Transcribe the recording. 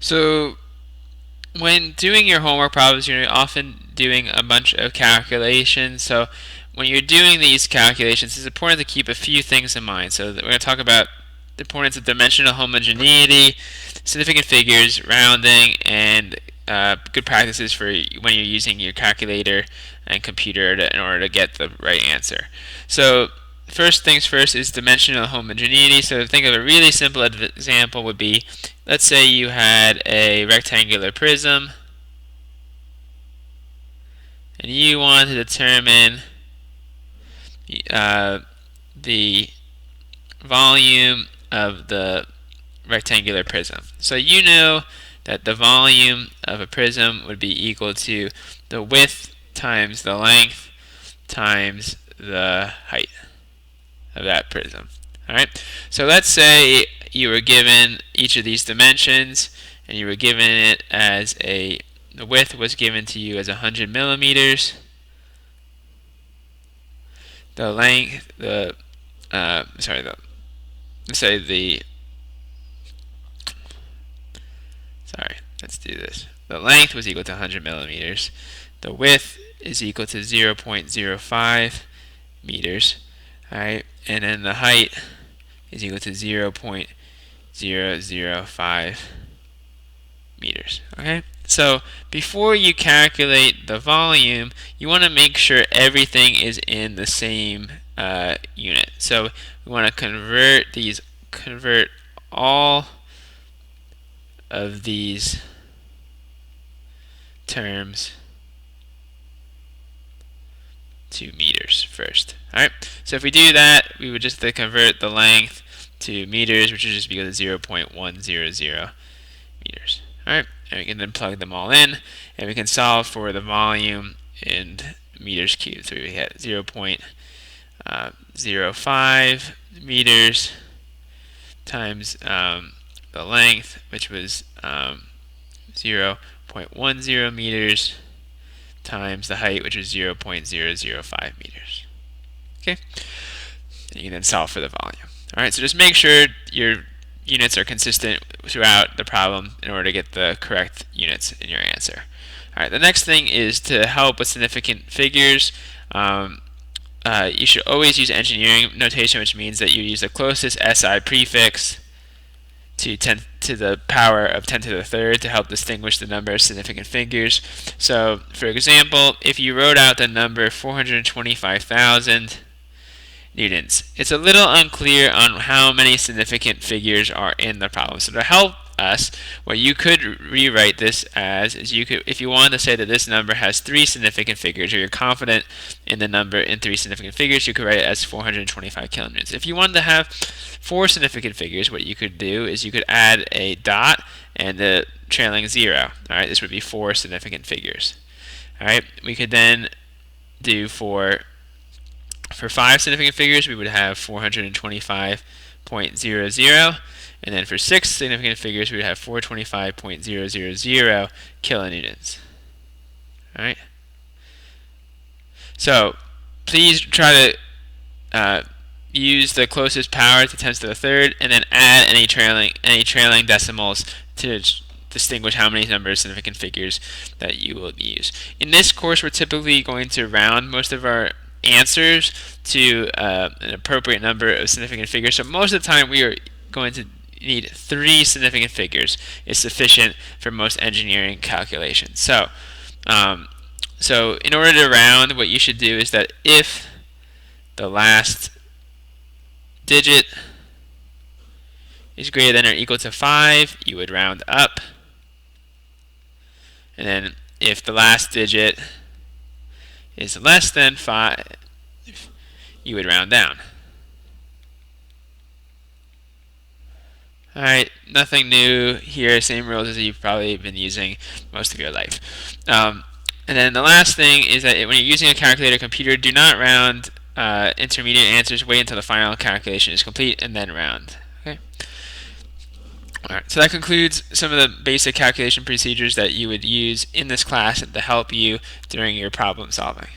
So when doing your homework problems, you're often doing a bunch of calculations. So when you're doing these calculations, it's important to keep a few things in mind. So we're going to talk about the importance of dimensional homogeneity, significant figures, rounding, and good practices for when you're using your calculator and computer in order to get the right answer. So first things first is dimensional homogeneity. So think of a really simple example would be, let's say you had a rectangular prism and you want to determine the volume of the rectangular prism. So you know that the volume of a prism would be equal to the width times the length times the height of that prism. Alright, so let's say you were given each of these dimensions and you were given it as the width was given to you as 100 millimeters. The length, let's do this. The length was equal to 100 millimeters. The width is equal to 0.05 meters. Alright, and then the height is equal to 0.005 meters. Okay, so before you calculate the volume, you want to make sure everything is in the same unit. So we want to convert all of these terms to meters first. Alright, so if we do that, we would just convert the length to meters, which would just be equal to 0.100 meters. Alright, and we can then plug them all in, and we can solve for the volume in meters cubed. So we get 0.05 meters times the length, which was 0.10 meters, times the height, which is 0.005 meters. Okay, and you can then solve for the volume. Alright, so just make sure your units are consistent throughout the problem in order to get the correct units in your answer. Alright, the next thing is to help with significant figures. You should always use engineering notation, which means that you use the closest SI prefix to 10 to the power of 10 to the third to help distinguish the number of significant figures. So, for example, if you wrote out the number 425,000 newtons, it's a little unclear on how many significant figures are in the problem. So to help us, what you could rewrite this as is if you wanted to say that this number has 3 significant figures, or you're confident in the number in 3 significant figures, you could write it as 425 kilonewtons. If you wanted to have 4 significant figures, what you could do is you could add a dot and the trailing 0. Alright, this would be 4 significant figures. Alright, we could then do for 5 significant figures, we would have 425.00, and then for 6 significant figures, we would have 425.000 kilonewtons. Alright? So, please try to use the closest power to 10 to the third, and then add any trailing decimals to distinguish how many number of significant figures that you will use. In this course, we're typically going to round most of our answers to an appropriate number of significant figures. So most of the time we are going to need 3 significant figures is sufficient for most engineering calculations. So in order to round, what you should do is that if the last digit is greater than or equal to 5, you would round up. And then if the last digit is less than 5, you would round down. Alright, nothing new here, same rules as you've probably been using most of your life. And then the last thing is that when you're using a calculator computer, do not round intermediate answers. Wait until the final calculation is complete and then round. Okay. Alright, so that concludes some of the basic calculation procedures that you would use in this class to help you during your problem solving.